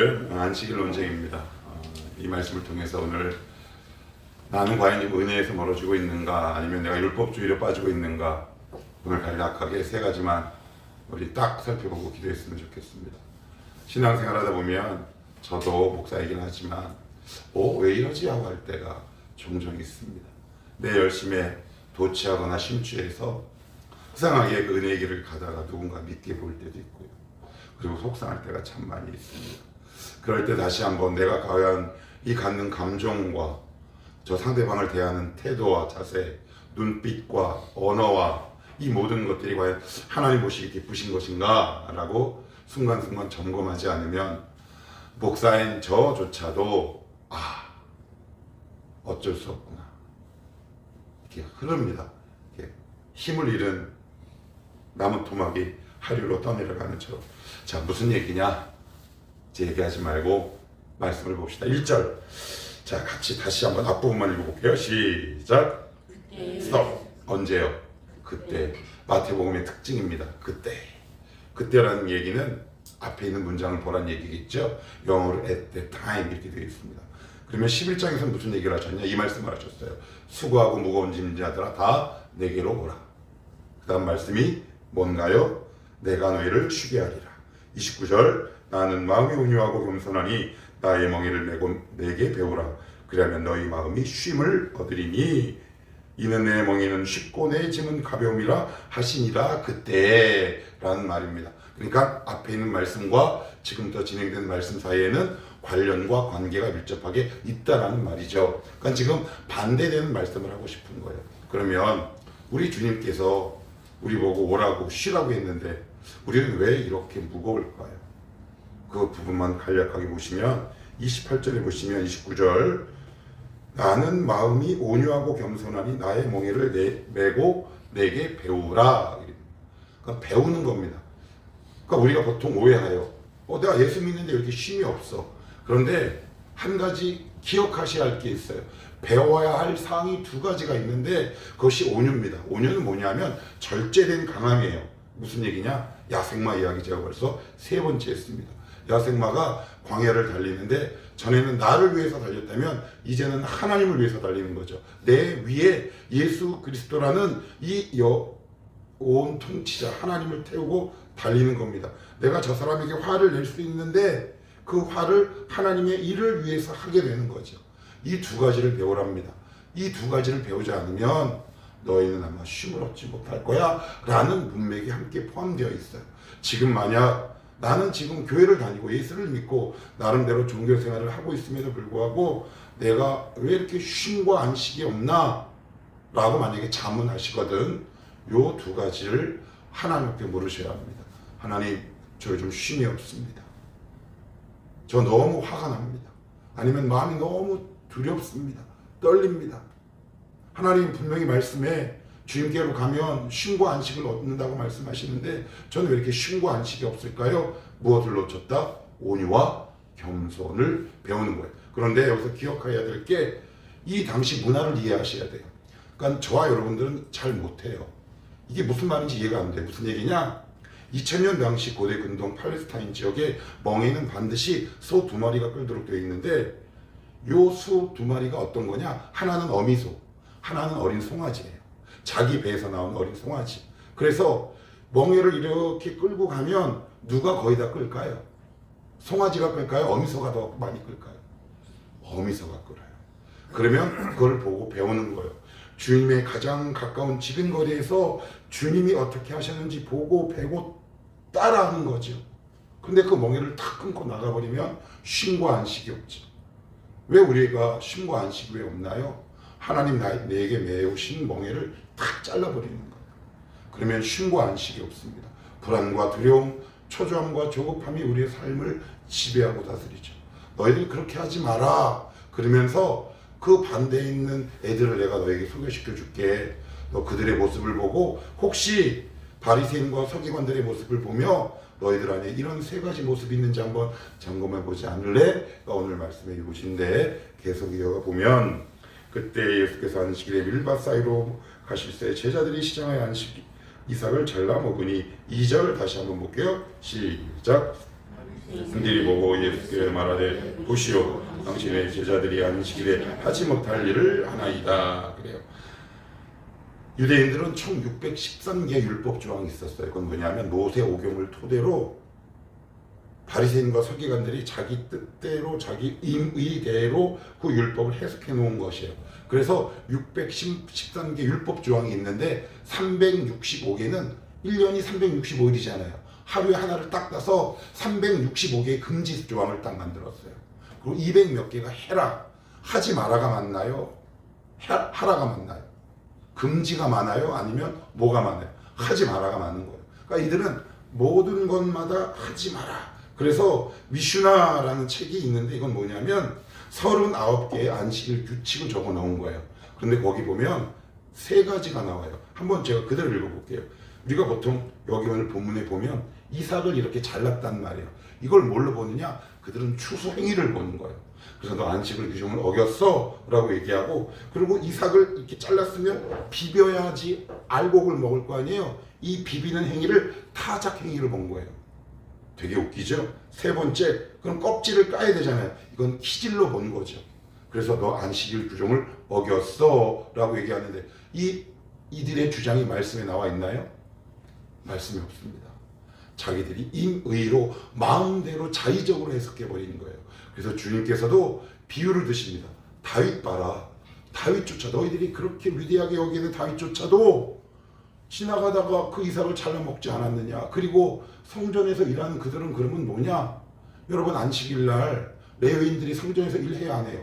오늘 안식일 논쟁입니다. 이 말씀을 통해서 오늘 나는 과연 은혜에서 멀어지고 있는가, 아니면 내가 율법주의로 빠지고 있는가, 오늘 간략하게 세 가지만 우리 딱 살펴보고 기도했으면 좋겠습니다. 신앙생활하다 보면 저도 목사이긴 하지만 왜 이러지 하고 할 때가 종종 있습니다. 내 열심에 도취하거나 심취해서 속상하게 그 은혜의 길을 가다가 누군가 믿게 보일 때도 있고요. 그리고 속상할 때가 참 많이 있습니다. 그럴 때 다시 한번 내가 과연 이 갖는 감정과 저 상대방을 대하는 태도와 자세, 눈빛과 언어와 이 모든 것들이 과연 하나님 보시기 기쁘신 것인가 라고 순간순간 점검하지 않으면 목사인 저조차도 어쩔 수 없구나, 이렇게 흐릅니다. 이렇게 힘을 잃은 나무 토막이 하류로 떠내려가는 처럼. 자, 무슨 얘기냐? 이제 얘기하지 말고 말씀을 봅시다. 1절. 자, 같이 다시 한번 앞부분만 읽어볼게요. 시작. 스톱. 언제요? 그때. 마태복음의 특징입니다. 그때. 그때라는 얘기는 앞에 있는 문장을 보란 얘기겠죠. 영어로 at that time 이렇게 되어 있습니다. 그러면 11장에서 무슨 얘기를 하셨냐? 이 말씀을 하셨어요. 수고하고 무거운 짐진 자들아 다 내게로 오라. 그 다음 말씀이 뭔가요? 내가 너희를 쉬게 하리라. 29절. 나는 마음이 온유하고 겸손하니 나의 멍에를 메고 내게 배우라. 그러면 너희 마음이 쉼을 얻으리니 이는 내 멍에는 쉽고 내 짐은 가벼움이라 하시니라. 그때 라는 말입니다. 그러니까 앞에 있는 말씀과 지금부터 진행된 말씀 사이에는 관련과 관계가 밀접하게 있다라는 말이죠. 그러니까 지금 반대되는 말씀을 하고 싶은 거예요. 그러면 우리 주님께서 우리 보고 오라고 쉬라고 했는데 우리는 왜 이렇게 무거울까요? 그 부분만 간략하게 보시면 28절에 보시면 29절. 나는 마음이 온유하고 겸손하니 나의 멍에를 메고 내게 배우라. 그러니까 배우는 겁니다. 그러니까 우리가 보통 오해해요. 내가 예수 믿는데 왜 이렇게 쉼이 없어? 그런데 한 가지 기억하셔야 할 게 있어요. 배워야 할 사항이 두 가지가 있는데 그것이 온유입니다. 온유는 뭐냐면 절제된 강함이에요. 무슨 얘기냐? 야생마 이야기 제가 벌써 세 번째 했습니다. 야생마가 광야를 달리는데 전에는 나를 위해서 달렸다면 이제는 하나님을 위해서 달리는 거죠. 내 위에 예수 그리스도라는 이 온 통치자 하나님을 태우고 달리는 겁니다. 내가 저 사람에게 화를 낼 수 있는데 그 화를 하나님의 일을 위해서 하게 되는 거죠. 이 두 가지를 배우랍니다. 이 두 가지를 배우지 않으면 너희는 아마 쉼을 얻지 못할 거야 라는 문맥이 함께 포함되어 있어요. 지금 만약 나는 지금 교회를 다니고 예수를 믿고 나름대로 종교생활을 하고 있음에도 불구하고 내가 왜 이렇게 쉼과 안식이 없나 라고 만약에 자문하시거든, 요 두 가지를 하나님께 물으셔야 합니다. 하나님, 저 요즘 쉼이 없습니다. 저 너무 화가 납니다. 아니면 마음이 너무 두렵습니다. 떨립니다. 하나님 분명히 말씀에 주님께로 가면 쉼과 안식을 얻는다고 말씀하시는데 저는 왜 이렇게 쉼과 안식이 없을까요? 무엇을 놓쳤다? 온유와 겸손을 배우는 거예요. 그런데 여기서 기억해야 될 게 이 당시 문화를 이해하셔야 돼요. 그러니까 저와 여러분들은 잘 못해요. 이게 무슨 말인지 이해가 안 돼요. 무슨 얘기냐? 2000년 당시 고대 근동 팔레스타인 지역에 멍에는 반드시 소 2마리가 끌도록 되어 있는데 요 소 2마리가 어떤 거냐? 하나는 어미소, 하나는 어린 송아지예요. 자기 배에서 나온 어린 송아지. 그래서 멍에를 이렇게 끌고 가면 누가 거의 다 끌까요? 송아지가 끌까요? 어미소가 더 많이 끌까요? 어미소가 끌어요. 그러면 그걸 보고 배우는 거예요. 주님의 가장 가까운 지근거리에서 주님이 어떻게 하셨는지 보고 배고 따라하는 거죠. 근데 그 멍에를 탁 끊고 나가버리면 쉼과 안식이 없죠. 왜 우리가 쉼과 안식이 왜 없나요? 하나님 내게 메우신 멍에를 탁 잘라버리는 거예요. 그러면 쉼과 안식이 없습니다. 불안과 두려움, 초조함과 조급함이 우리의 삶을 지배하고 다스리죠. 너희들 그렇게 하지 마라 그러면서 그 반대에 있는 애들을 내가 너에게 소개시켜 줄게. 너 그들의 모습을 보고 혹시 바리새인과 서기관들의 모습을 보며 너희들 안에 이런 세 가지 모습이 있는지 한번 점검해 보지 않을래? 오늘 말씀의 이곳인데 계속 이어가 보면 그때 예수께서 안식일에 밀밭 사이로 가실 때 제자들이 시장의 안식 이삭을 잘라 먹으니 2절 다시 한번 볼게요. 시작. 그들이 보고 예수께 말하되 보시오 당신의 제자들이 안식일에 하지 못할 일을 하나이다. 그래요. 유대인들은 총 613개 율법 조항이 있었어요. 그건 뭐냐면 모세 오경을 토대로 바리새인과 서기관들이 자기 뜻대로 자기 임의대로 그 율법을 해석해 놓은 것이에요. 그래서 613개 율법 조항이 있는데 365개는 1년이 365일이잖아요. 하루에 하나를 딱 따서 365개의 금지 조항을 딱 만들었어요. 그리고 200 몇 개가 해라, 하지 마라가 맞나요? 하라가 맞나요? 금지가 많아요? 아니면 뭐가 많아요? 하지 마라가 많은 거예요. 그러니까 이들은 모든 것마다 하지 마라. 그래서 미슈나라는 책이 있는데 이건 뭐냐면 39개의 안식일 규칙을 적어 놓은 거예요. 그런데 거기 보면 3가지가 나와요. 한번 제가 그대로 읽어볼게요. 우리가 보통 여기 오늘 본문에 보면 이삭을 이렇게 잘랐단 말이에요. 이걸 뭘로 보느냐? 그들은 추수 행위를 보는 거예요. 그래서 너 안식일 규정을 어겼어 라고 얘기하고, 그리고 이삭을 이렇게 잘랐으면 비벼야지 알곡을 먹을 거 아니에요. 이 비비는 행위를 타작 행위를 본 거예요. 되게 웃기죠? 3번째, 그럼 껍질을 까야 되잖아요. 이건 키질로 본 거죠. 그래서 너 안식일 규정을 어겼어 라고 얘기하는데 이들의 주장이 말씀에 나와 있나요? 말씀이 없습니다. 자기들이 임의로 마음대로 자의적으로 해석해 버리는 거예요. 그래서 주님께서도 비유를 드십니다. 다윗 봐라. 다윗조차 너희들이 그렇게 위대하게 여기는 다윗조차도 지나가다가 그 이삭을 잘라 먹지 않았느냐. 그리고 성전에서 일하는 그들은 그러면 뭐냐? 여러분 안식일 날 레위인들이 성전에서 일해야 안 해요?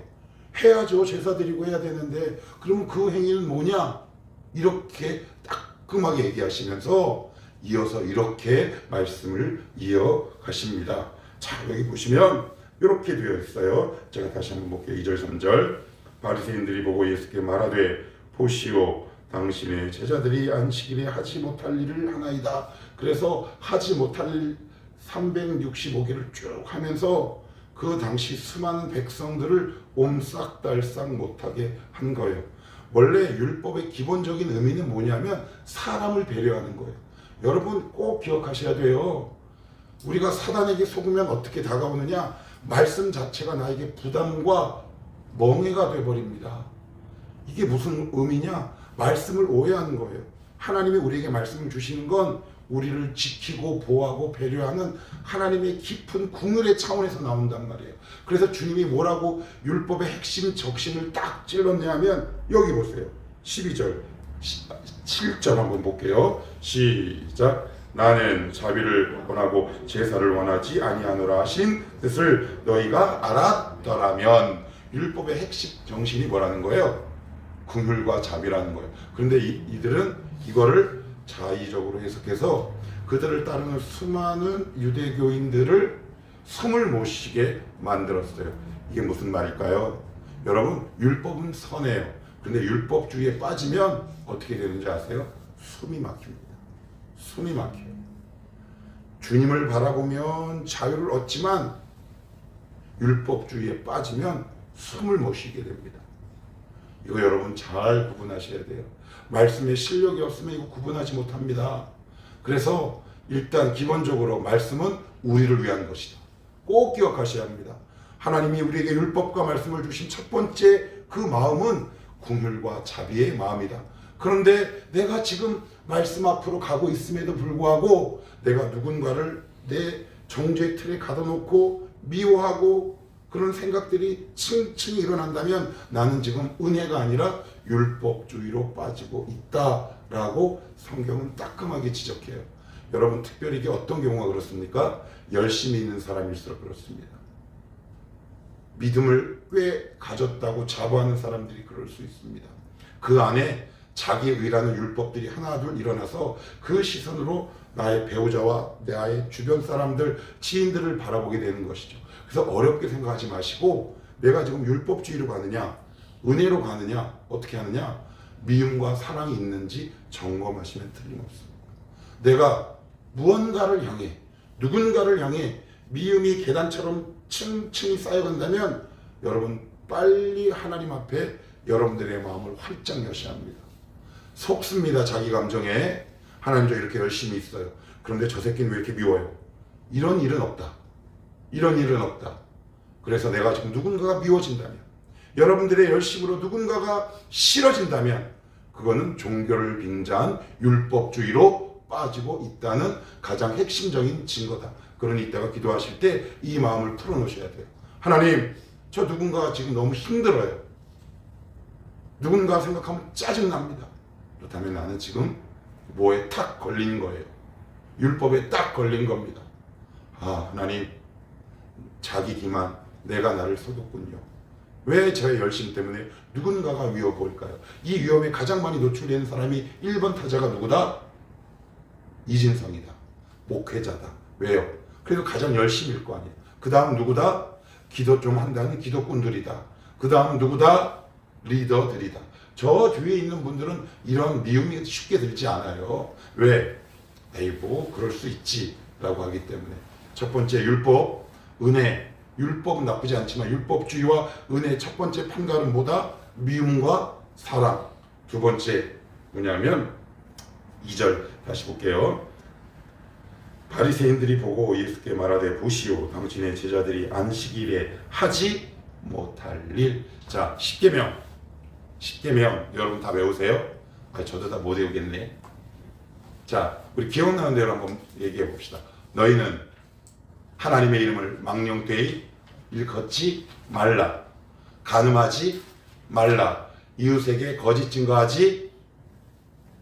해야죠. 제사 드리고 해야 되는데 그러면 그 행위는 뭐냐? 이렇게 따끔하게 얘기하시면서 이어서 이렇게 말씀을 이어가십니다. 자, 여기 보시면 이렇게 되어 있어요. 제가 다시 한번 볼게요. 2절 3절. 바리새인들이 보고 예수께 말하되 보시오 당신의 제자들이 안식일에 하지 못할 일을 하나이다. 그래서 하지 못할 일 365개를 쭉 하면서 그 당시 수많은 백성들을 옴싹달싹 못하게 한 거예요. 원래 율법의 기본적인 의미는 뭐냐면 사람을 배려하는 거예요. 여러분 꼭 기억하셔야 돼요. 우리가 사단에게 속으면 어떻게 다가오느냐? 말씀 자체가 나에게 부담과 멍해가 돼버립니다. 이게 무슨 의미냐? 말씀을 오해하는 거예요. 하나님이 우리에게 말씀을 주시는 건 우리를 지키고 보호하고 배려하는 하나님의 깊은 궁율의 차원에서 나온단 말이에요. 그래서 주님이 뭐라고 율법의 핵심 적신을 딱 찔렀냐면 여기 보세요. 12절 7절 한번 볼게요. 시작. 나는 자비를 원하고 제사를 원하지 아니하노라 하신 뜻을 너희가 알았더라면. 율법의 핵심 정신이 뭐라는 거예요? 긍휼과 자비라는 거예요. 그런데 이들은 이거를 자의적으로 해석해서 그들을 따르는 수많은 유대교인들을 숨을 못 쉬게 만들었어요. 이게 무슨 말일까요? 여러분, 율법은 선해요. 그런데 율법주의에 빠지면 어떻게 되는지 아세요? 숨이 막힙니다. 숨이 막혀요. 주님을 바라보면 자유를 얻지만 율법주의에 빠지면 숨을 못 쉬게 됩니다. 이거 여러분 잘 구분하셔야 돼요. 말씀에 실력이 없으면 이거 구분하지 못합니다. 그래서 일단 기본적으로 말씀은 우리를 위한 것이다. 꼭 기억하셔야 합니다. 하나님이 우리에게 율법과 말씀을 주신 첫 번째 그 마음은 긍휼과 자비의 마음이다. 그런데 내가 지금 말씀 앞으로 가고 있음에도 불구하고 내가 누군가를 내 정죄 틀에 가둬놓고 미워하고 그런 생각들이 층층이 일어난다면 나는 지금 은혜가 아니라 율법주의로 빠지고 있다라고 성경은 따끔하게 지적해요. 여러분 특별히 이게 어떤 경우가 그렇습니까? 열심히 있는 사람일수록 그렇습니다. 믿음을 꽤 가졌다고 자부하는 사람들이 그럴 수 있습니다. 그 안에 자기의 의라는 율법들이 하나둘 일어나서 그 시선으로 나의 배우자와 나의 주변 사람들, 지인들을 바라보게 되는 것이죠. 그래서 어렵게 생각하지 마시고 내가 지금 율법주의로 가느냐 은혜로 가느냐 어떻게 하느냐 미움과 사랑이 있는지 점검하시면 틀림없습니다. 내가 무언가를 향해 누군가를 향해 미움이 계단처럼 층층이 쌓여간다면 여러분 빨리 하나님 앞에 여러분들의 마음을 활짝 여셔야 합니다. 속습니다. 자기 감정에. 하나님 저 이렇게 열심히 있어요. 그런데 저 새끼는 왜 이렇게 미워요? 이런 일은 없다. 이런 일은 없다. 그래서 내가 지금 누군가가 미워진다면, 여러분들의 열심으로 누군가가 싫어진다면 그거는 종교를 빙자한 율법주의로 빠지고 있다는 가장 핵심적인 증거다. 그러니 이따가 기도하실 때 이 마음을 풀어놓으셔야 돼요. 하나님, 저 누군가가 지금 너무 힘들어요. 누군가 생각하면 짜증납니다. 그렇다면 나는 지금 뭐에 탁 걸린 거예요. 율법에 딱 걸린 겁니다. 아, 하나님, 자기 기만, 내가 나를 속였군요. 왜 저의 열심 때문에 누군가가 위협 올까요? 이 위협에 가장 많이 노출되는 사람이 1번 타자가 누구다? 이진성이다. 목회자다. 왜요? 그래도 가장 열심일 거 아니에요. 그 다음 누구다? 기도 좀 한다는 기도꾼들이다. 그 다음 누구다? 리더들이다. 저 뒤에 있는 분들은 이런 미움이 쉽게 들지 않아요. 왜? 에이, 뭐 그럴 수 있지 라고 하기 때문에. 첫 번째 율법, 은혜. 율법은 나쁘지 않지만 율법주의와 은혜의 첫 번째 판가는 뭐다? 미움과 사랑. 두 번째 뭐냐면 2절 다시 볼게요. 바리새인들이 보고 예수께 말하되 보시오, 당신의 제자들이 안식일에 하지 못할 일. 자, 십계명 여러분 다 외우세요? 저도 다 못 외우겠네. 자, 우리 기억나는 대로 한번 얘기해 봅시다. 너희는 하나님의 이름을 망령되이 일컫지 말라. 간음하지 말라. 이웃에게 거짓 증거하지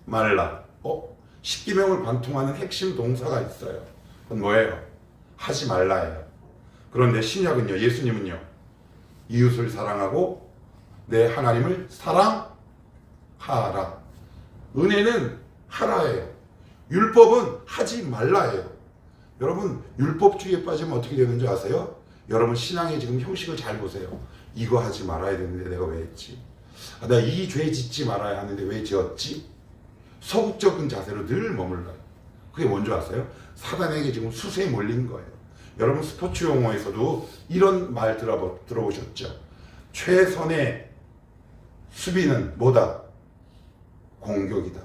말라. 십계명을 관통하는 핵심 동사가 있어요. 그건 뭐예요? 하지 말라예요. 그런데 신약은요, 예수님은요, 이웃을 사랑하고 내 하나님을 사랑하라. 은혜는 하라예요. 율법은 하지 말라예요. 여러분, 율법주의에 빠지면 어떻게 되는지 아세요? 여러분 신앙의 지금 형식을 잘 보세요. 이거 하지 말아야 되는데 내가 왜 했지? 나 이 죄 짓지 말아야 하는데 왜 지었지? 소극적인 자세로 늘 머물러요. 그게 뭔지 아세요? 사단에게 지금 수세에 몰린 거예요. 여러분 스포츠 용어에서도 이런 말 들어보셨죠? 최선의 수비는 뭐다? 공격이다.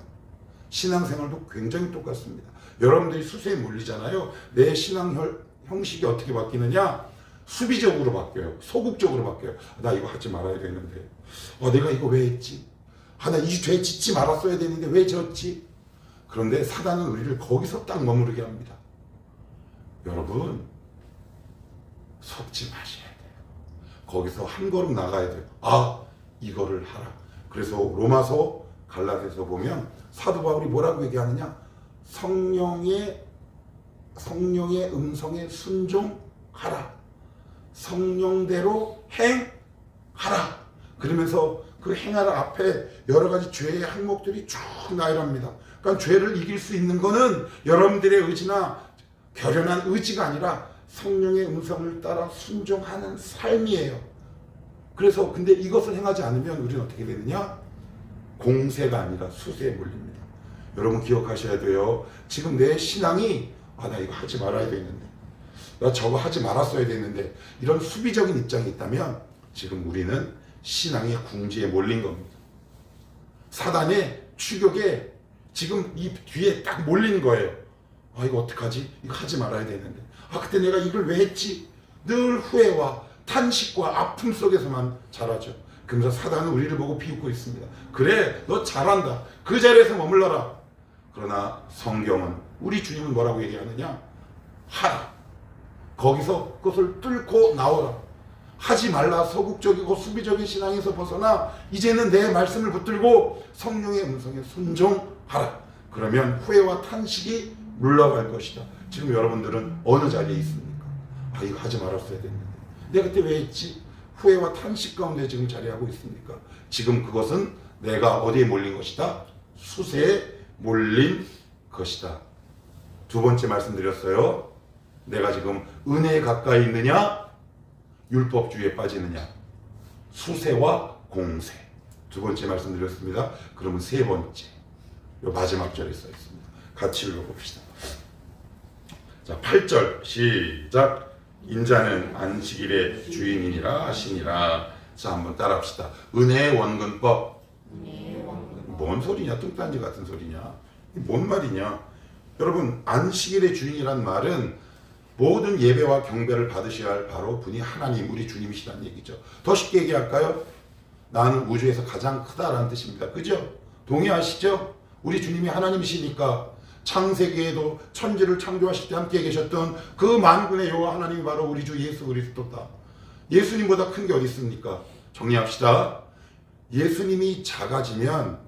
신앙생활도 굉장히 똑같습니다. 여러분들이 수세에 몰리잖아요. 내 신앙 형식이 어떻게 바뀌느냐? 수비적으로 바뀌어요. 소극적으로 바뀌어요. 나 이거 하지 말아야 되는데. 내가 이거 왜 했지? 나 이 죄 짓지 말았어야 되는데 왜 졌지? 그런데 사단은 우리를 거기서 딱 머무르게 합니다. 여러분, 속지 마셔야 돼요. 거기서 한 걸음 나가야 돼요. 이거를 하라. 그래서 로마서, 갈라디아서 보면 사도 바울이 뭐라고 얘기하느냐? 성령의 음성에 순종하라. 성령대로 행하라. 그러면서 그 행하라 앞에 여러 가지 죄의 항목들이 쭉 나열합니다. 그러니까 죄를 이길 수 있는 거는 여러분들의 의지나 결연한 의지가 아니라 성령의 음성을 따라 순종하는 삶이에요. 그래서 근데 이것을 행하지 않으면 우리는 어떻게 되느냐? 공세가 아니라 수세에 몰립니다. 여러분 기억하셔야 돼요. 지금 내 신앙이 나 이거 하지 말아야 되는데, 나 저거 하지 말았어야 되는데, 이런 수비적인 입장이 있다면 지금 우리는 신앙의 궁지에 몰린 겁니다. 사단의 추격에 지금 이 뒤에 딱 몰린 거예요. 이거 어떡하지? 이거 하지 말아야 되는데, 그때 내가 이걸 왜 했지? 늘 후회와 탄식과 아픔 속에서만 자라죠. 그러면서 사단은 우리를 보고 비웃고 있습니다. 그래, 너 잘한다. 그 자리에서 머물러라. 그러나 성경은, 우리 주님은 뭐라고 얘기하느냐? 하라. 거기서 그것을 뚫고 나오라. 하지 말라. 소극적이고 수비적인 신앙에서 벗어나 이제는 내 말씀을 붙들고 성령의 음성에 순종하라. 그러면 후회와 탄식이 물러갈 것이다. 지금 여러분들은 어느 자리에 있습니까? 이거 하지 말았어야 됐는데, 내가 그때 왜 했지? 후회와 탄식 가운데 지금 자리하고 있습니까? 지금 그것은 내가 어디에 몰린 것이다? 수세에 몰린 것이다. 두 번째 말씀드렸어요. 내가 지금 은혜에 가까이 있느냐? 율법주의에 빠지느냐? 수세와 공세. 두 번째 말씀드렸습니다. 그러면 세 번째, 요 마지막 절에 써 있습니다. 같이 읽어봅시다. 자, 8절 시작. 인자는 안식일의 주인이니라 하시니라. 자, 한번 따라합시다. 은혜의 원근법. 뭔 소리냐? 뚱딴지 같은 소리냐? 뭔 말이냐? 여러분, 안식일의 주인이란 말은 모든 예배와 경배를 받으셔야 할 바로 분이 하나님, 우리 주님이시라는 얘기죠. 더 쉽게 얘기할까요? 나는 우주에서 가장 크다라는 뜻입니다. 그죠? 동의하시죠? 우리 주님이 하나님이시니까 창세기에도 천지를 창조하실 때 함께 계셨던 그 만군의 여호와 하나님이 바로 우리 주 예수 그리스도다. 예수님보다 큰 게 어디 있습니까? 정리합시다. 예수님이 작아지면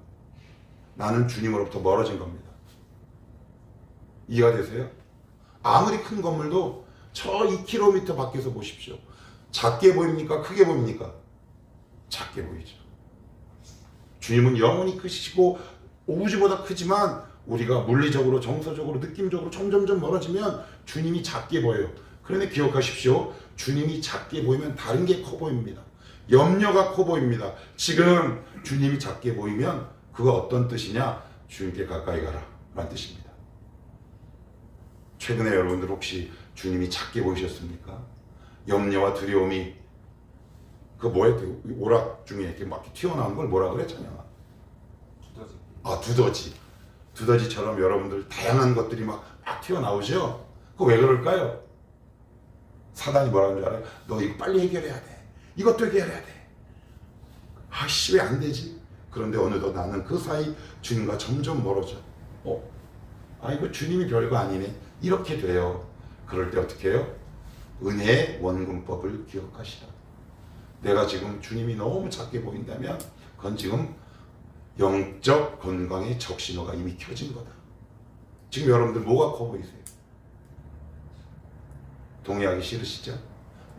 나는 주님으로부터 멀어진 겁니다. 이해가 되세요? 아무리 큰 건물도 저 2km 밖에서 보십시오. 작게 보입니까? 크게 보입니까? 작게 보이죠. 주님은 영원히 크시고 우주보다 크지만 우리가 물리적으로, 정서적으로, 느낌적으로 점점점 멀어지면 주님이 작게 보여요. 그런데 기억하십시오. 주님이 작게 보이면 다른 게 커 보입니다. 염려가 커 보입니다. 지금 주님이 작게 보이면 그거 어떤 뜻이냐? 주님께 가까이 가라 라는 뜻입니다. 최근에 여러분들 혹시 주님이 작게 보이셨습니까? 염려와 두려움이 그 뭐야? 오락 중에 이렇게 막 튀어나온 걸 뭐라 그래? 찬양아? 두더지. 아, 두더지. 두더지처럼 여러분들 다양한 것들이 막 튀어나오죠? 그거 왜 그럴까요? 사단이 뭐라는 줄 알아요? 너 이거 빨리 해결해야 돼. 이것도 해결해야 돼. 아씨, 왜 안 되지? 그런데 어느덧 나는 그 사이 주님과 점점 멀어져. 이거 주님이 별거 아니네. 이렇게 돼요. 그럴 때 어떻게 해요? 은혜의 원근법을 기억하시라. 내가 지금 주님이 너무 작게 보인다면 그건 지금 영적 건강의 적신호가 이미 켜진 거다. 지금 여러분들 뭐가 커 보이세요? 동의하기 싫으시죠?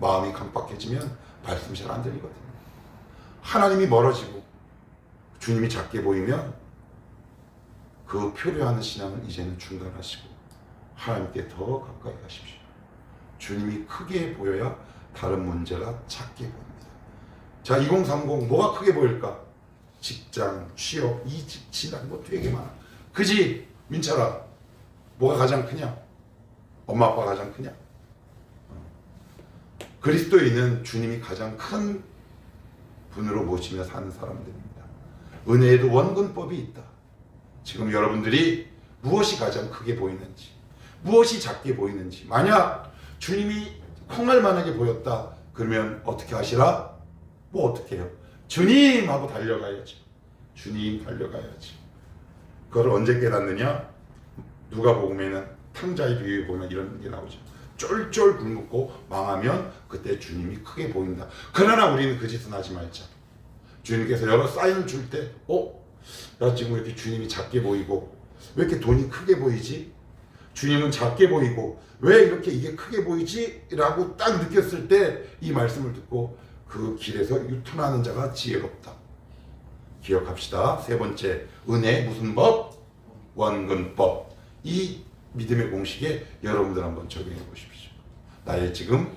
마음이 깜빡해지면 말씀이 잘 안 들리거든요. 하나님이 멀어지고 주님이 작게 보이면 그 표류하는 신앙을 이제는 중단하시고 하나님께 더 가까이 가십시오. 주님이 크게 보여야 다른 문제가 작게 보입니다. 자, 2030 뭐가 크게 보일까? 직장, 취업, 이직, 진학 뭐 되게 많아. 그지? 민철아, 뭐가 가장 크냐? 엄마 아빠가 가장 크냐? 그리스도인은 주님이 가장 큰 분으로 모시며 사는 사람들입니다. 은혜에도 원근법이 있다. 지금 여러분들이 무엇이 가장 크게 보이는지, 무엇이 작게 보이는지, 만약 주님이 콩알만하게 보였다 그러면 어떻게 하시라? 뭐 어떻게 해요? 주님 하고 달려가야지. 주님 달려가야지. 그걸 언제 깨닫느냐? 누가복음에는 탕자의 비유에 보면 이런 게 나오죠. 쫄쫄 굶고 망하면 그때 주님이 크게 보인다. 그러나 우리는 그 짓은 하지 말자. 주님께서 여러 사인을 줄 때 나 지금 왜 이렇게 주님이 작게 보이고 왜 이렇게 돈이 크게 보이지? 주님은 작게 보이고 왜 이렇게 이게 크게 보이지? 라고 딱 느꼈을 때 이 말씀을 듣고 그 길에서 유턴하는 자가 지혜롭다. 기억합시다. 세 번째, 은혜 무슨 법? 원근법. 이 믿음의 공식에 여러분들 한번 적용해 보십시오. 나의 지금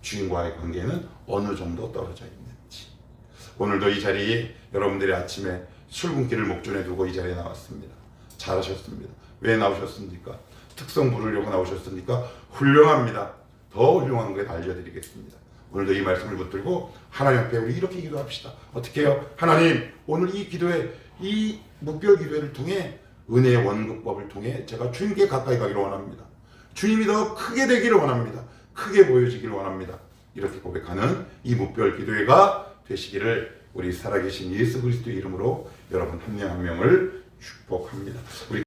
주님과의 관계는 어느 정도 떨어져 있는지. 오늘도 이 자리에 여러분들이 아침에 출근길을 목전에 두고 이 자리에 나왔습니다. 잘하셨습니다. 왜 나오셨습니까? 특성 부르려고 나오셨습니까? 훌륭합니다. 더 훌륭한 걸 알려드리겠습니다. 오늘도 이 말씀을 붙들고 하나님 앞에 우리 이렇게 기도합시다. 어떻게 해요? 하나님, 오늘 이 기도에, 이 묵별 기도회를 통해 은혜의 원근법을 통해 제가 주님께 가까이 가기를 원합니다. 주님이 더 크게 되기를 원합니다. 크게 보여지기를 원합니다. 이렇게 고백하는 이 묵별 기도회가 되시기를 우리 살아계신 예수 그리스도의 이름으로 여러분 한 명 한 명을 축복합니다. 우리